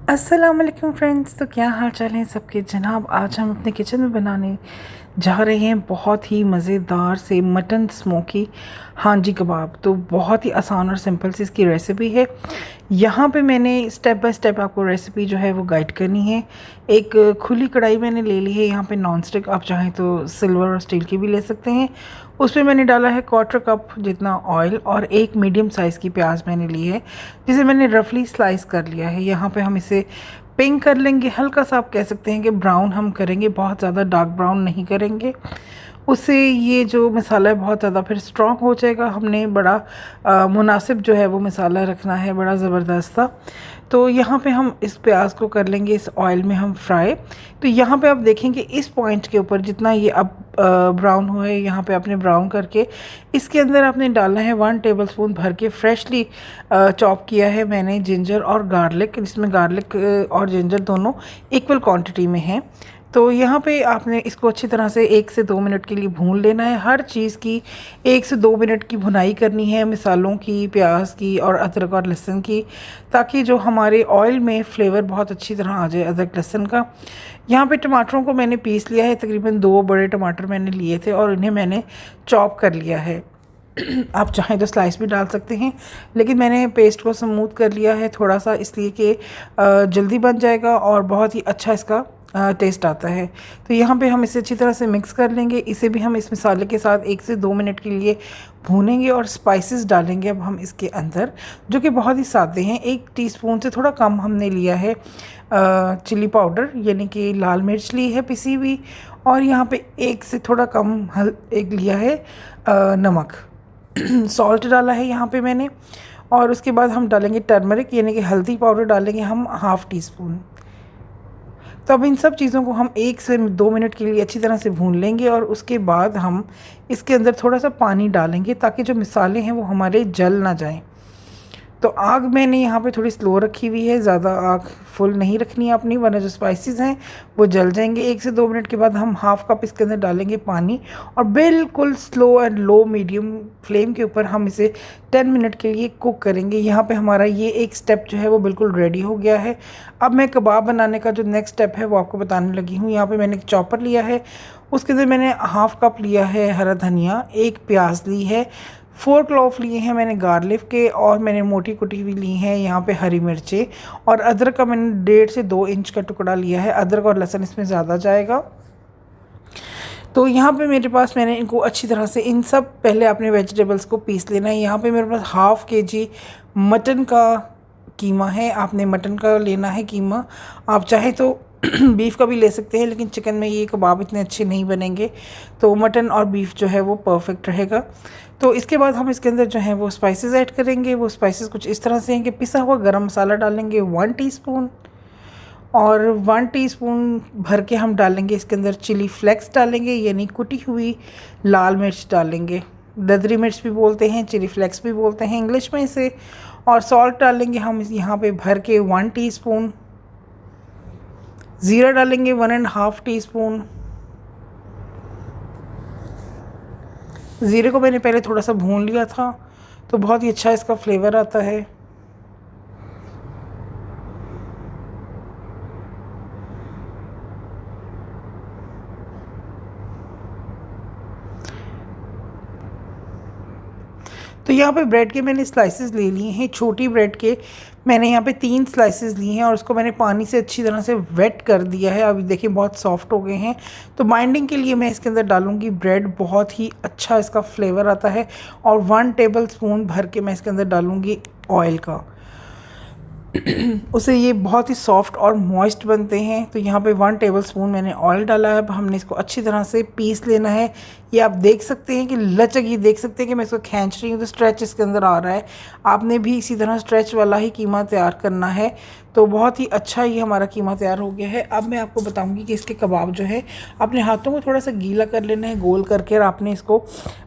अस्सलाम वालेकुम फ्रेंड्स। तो क्या हाल चाल है सबके जनाब। आज हम अपने किचन में बनाने जा रहे हैं बहुत ही मज़ेदार से मटन स्मोकी हांजी कबाब। तो बहुत ही आसान और सिंपल सी इसकी रेसिपी है। यहाँ पे मैंने स्टेप बाय स्टेप आपको रेसिपी जो है वो गाइड करनी है। एक खुली कढ़ाई मैंने ले ली है यहाँ पे नॉन स्टिक, आप चाहें तो सिल्वर और स्टील की भी ले सकते हैं। उसमें मैंने डाला है 1/4 कप जितना ऑयल और एक मीडियम साइज़ की प्याज मैंने ली है जिसे मैंने रफली स्लाइस कर लिया है। यहाँ पे हम इसे पिंक कर लेंगे, हल्का सा आप कह सकते हैं कि ब्राउन हम करेंगे, बहुत ज़्यादा डार्क ब्राउन नहीं करेंगे। उससे ये जो मसाला है बहुत ज़्यादा फिर स्ट्रॉन्ग हो जाएगा। हमने बड़ा मुनासिब जो है वो मसाला रखना है, बड़ा ज़बरदस्त सा। तो यहाँ पे हम इस प्याज को कर लेंगे इस ऑयल में हम फ्राई। तो यहाँ पे आप देखेंगे इस पॉइंट के ऊपर जितना ये अब ब्राउन हुआ है, यहाँ पे आपने ब्राउन करके इसके अंदर आपने डालना है 1 टेबलस्पून भर के फ्रेशली चॉप किया है मैंने जिंजर और गार्लिक। इसमें गार्लिक और जिंजर दोनों इक्वल क्वांटिटी में हैं। तो यहाँ पे आपने इसको अच्छी तरह से 1 से 2 मिनट के लिए भून लेना है। हर चीज़ की 1 से 2 मिनट की भुनाई करनी है, मिसालों की, प्याज की और अदरक और लहसुन की, ताकि जो हमारे ऑयल में फ्लेवर बहुत अच्छी तरह आ जाए अदरक लहसुन का। यहाँ पे टमाटरों को मैंने पीस लिया है, तकरीबन 2 बड़े टमाटर मैंने लिए थे और इन्हें मैंने चॉप कर लिया है। आप चाहें तो स्लाइस भी डाल सकते हैं, लेकिन मैंने पेस्ट को स्मूथ कर लिया है थोड़ा सा, इसलिए कि जल्दी बन जाएगा और बहुत ही अच्छा इसका टेस्ट आता है। तो यहाँ पे हम इसे अच्छी तरह से मिक्स कर लेंगे। इसे भी हम इस मसाले के साथ 1 से 2 मिनट के लिए भूनेंगे और स्पाइसेस डालेंगे अब हम इसके अंदर, जो कि बहुत ही सादे हैं। 1 टीस्पून से थोड़ा कम हमने लिया है चिली पाउडर, यानी कि लाल मिर्च ली है पिसी हुई, और यहाँ पे 1 से थोड़ा कम एक लिया है नमक। सॉल्ट डाला है यहाँ पे मैंने, और उसके बाद हम डालेंगे टर्मरिक यानी कि हल्दी पाउडर डालेंगे हम 1/2 टीस्पून। तो अब इन सब चीज़ों को हम 1 से 2 मिनट के लिए अच्छी तरह से भून लेंगे और उसके बाद हम इसके अंदर थोड़ा सा पानी डालेंगे ताकि जो मसाले हैं वो हमारे जल ना जाएं। तो आग मैंने यहाँ पे थोड़ी स्लो रखी हुई है, ज़्यादा आग फुल नहीं रखनी है अपनी, वरना जो स्पाइसेस हैं वो जल जाएंगे। 1 से 2 मिनट के बाद हम 1/2 कप इसके अंदर डालेंगे पानी और बिल्कुल slow and low medium flame के ऊपर हम इसे 10 मिनट के लिए कुक करेंगे। यहाँ पे हमारा ये एक स्टेप जो है वो बिल्कुल रेडी हो गया है। अब मैं कबाब बनाने का जो नेक्स्ट स्टेप है वो आपको बताने लगी हूँ। यहाँ पर मैंने एक चॉपर लिया है, उसके अंदर मैंने 1/2 कप लिया है हरा धनिया, 1 प्याज ली है, 4 क्लॉव लिए हैं मैंने गार्लिक के, और मैंने मोटी कुटी हुई ली हैं यहाँ पे हरी मिर्चें, और अदरक का मैंने 1.5 से 2 इंच का टुकड़ा लिया है। अदरक और लहसुन इसमें ज़्यादा जाएगा। तो यहाँ पे मेरे पास मैंने इनको अच्छी तरह से इन सब पहले अपने वेजिटेबल्स को पीस लेना है। यहाँ पे मेरे पास 1/2 kg मटन का कीमा है। आपने मटन का लेना है कीमा, आप चाहे तो बीफ का भी ले सकते हैं, लेकिन चिकन में ये कबाब इतने अच्छे नहीं बनेंगे, तो मटन और बीफ जो है वो परफेक्ट रहेगा। तो इसके बाद हम इसके अंदर जो है वो स्पाइसेस ऐड करेंगे। वो स्पाइसेस कुछ इस तरह से हैं कि पिसा हुआ गरम मसाला डालेंगे 1 टीस्पून, और 1 टीस्पून भर के हम डालेंगे इसके अंदर चिली फ्लेक्स डालेंगे, यानी कुटी हुई लाल मिर्च डालेंगे। ददरी मिर्च भी बोलते हैं, चिली फ्लेक्स भी बोलते हैं इंग्लिश में इसे। और सॉल्ट डालेंगे हम यहाँ पे भर के 1 टीस्पून। ज़ीरा डालेंगे 1.5 टीस्पून। ज़ीरे को मैंने पहले थोड़ा सा भून लिया था, तो बहुत ही अच्छा इसका फ्लेवर आता है। तो यहाँ पे ब्रेड के मैंने स्लाइसेस ले लिए हैं, छोटी ब्रेड के मैंने यहाँ पे 3 स्लाइसेस लिए हैं, और उसको मैंने पानी से अच्छी तरह से वेट कर दिया है। अभी देखिए बहुत सॉफ्ट हो गए हैं। तो बाइंडिंग के लिए मैं इसके अंदर डालूँगी ब्रेड, बहुत ही अच्छा इसका फ्लेवर आता है। और 1 टेबलस्पून भर के मैं इसके अंदर डालूँगी ऑयल का, उसे ये बहुत ही सॉफ्ट और मॉइस्ट बनते हैं। तो यहाँ पे 1 टेबलस्पून मैंने ऑयल डाला है। अब हमने इसको अच्छी तरह से पीस लेना है। ये आप देख सकते हैं कि लचक, ये देख सकते हैं कि मैं इसको खींच रही हूँ तो स्ट्रेच इसके अंदर आ रहा है। आपने भी इसी तरह स्ट्रेच वाला ही कीमा तैयार करना है। तो बहुत ही अच्छा ये हमारा कीमा तैयार हो गया है। अब मैं आपको बताऊंगी कि इसके कबाब जो है, अपने हाथों को थोड़ा सा गीला कर लेना है गोल करके, और आपने इसको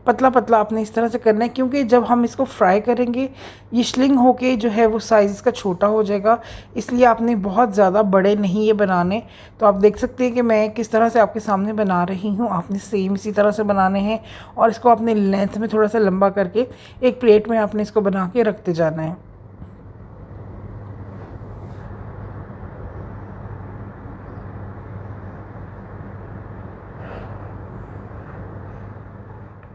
पतला पतला आपने इस तरह से करना है, क्योंकि जब हम इसको फ्राई करेंगे ये श्लिंग होके जो है वो साइज़ इसका छोटा हो जाएगा, इसलिए आपने बहुत ज़्यादा बड़े नहीं ये बनाने। तो आप देख सकते हैं कि मैं किस तरह से आपके सामने बना रही हूँ, आपने सेम इसी तरह से बनाने हैं, और इसको अपने लेंथ में थोड़ा सा लंबा करके एक प्लेट में आपने इसको बना के रखते जाना है।